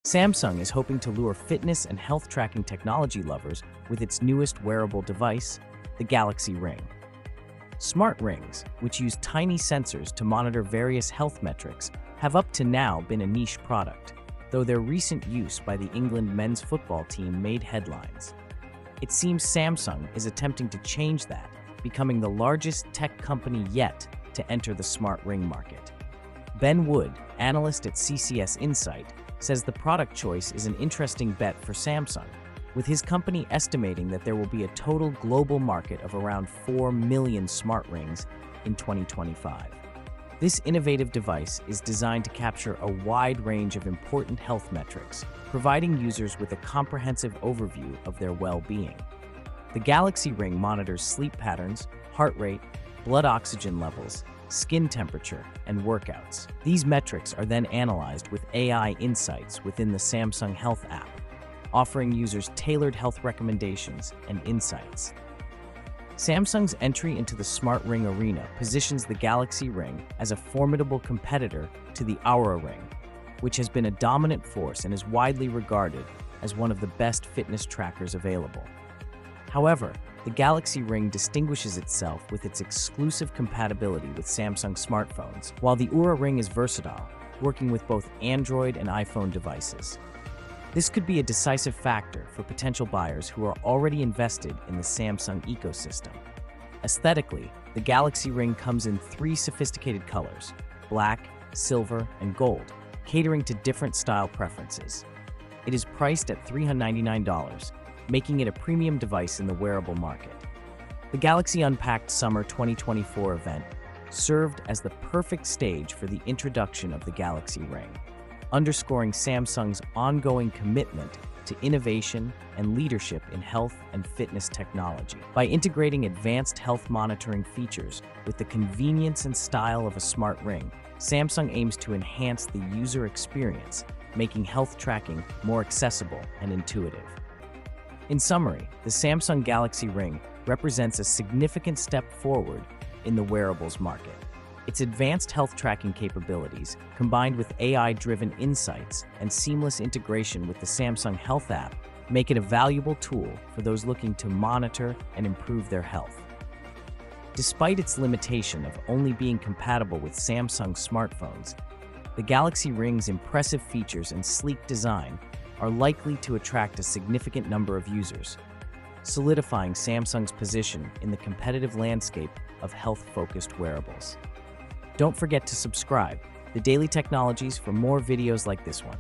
Samsung is hoping to lure fitness and health tracking technology lovers with its newest wearable device, the Galaxy Ring. Smart rings, which use tiny sensors to monitor various health metrics, have up to now been a niche product, though their recent use by the England men's football team made headlines. It seems Samsung is attempting to change that, becoming the largest tech company yet to enter the smart ring market. Ben Wood, analyst at CCS Insight, says the product choice is an interesting bet for Samsung, with his company estimating that there will be a total global market of around 4 million smart rings in 2025. This innovative device is designed to capture a wide range of important health metrics, providing users with a comprehensive overview of their well-being. The Galaxy Ring monitors sleep patterns, heart rate, blood oxygen levels, skin temperature, and workouts. These metrics are then analyzed with AI insights within the Samsung Health app, offering users tailored health recommendations and insights. Samsung's entry into the smart ring arena positions the Galaxy Ring as a formidable competitor to the Aura Ring, which has been a dominant force and is widely regarded as one of the best fitness trackers available. However, the Galaxy Ring distinguishes itself with its exclusive compatibility with Samsung smartphones, while the Aura Ring is versatile, working with both Android and iPhone devices. This could be a decisive factor for potential buyers who are already invested in the Samsung ecosystem. Aesthetically, the Galaxy Ring comes in 3 sophisticated colors: black, silver, and gold, catering to different style preferences. It is priced at $399, making it a premium device in the wearable market. The Galaxy Unpacked Summer 2024 event served as the perfect stage for the introduction of the Galaxy Ring, underscoring Samsung's ongoing commitment to innovation and leadership in health and fitness technology. By integrating advanced health monitoring features with the convenience and style of a smart ring, Samsung aims to enhance the user experience, making health tracking more accessible and intuitive. In summary, the Samsung Galaxy Ring represents a significant step forward in the wearables market. Its advanced health tracking capabilities, combined with AI-driven insights and seamless integration with the Samsung Health app, make it a valuable tool for those looking to monitor and improve their health. Despite its limitation of only being compatible with Samsung smartphones, the Galaxy Ring's impressive features and sleek design are likely to attract a significant number of users, solidifying Samsung's position in the competitive landscape of health-focused wearables. Don't forget to subscribe to Daily Technologies for more videos like this one.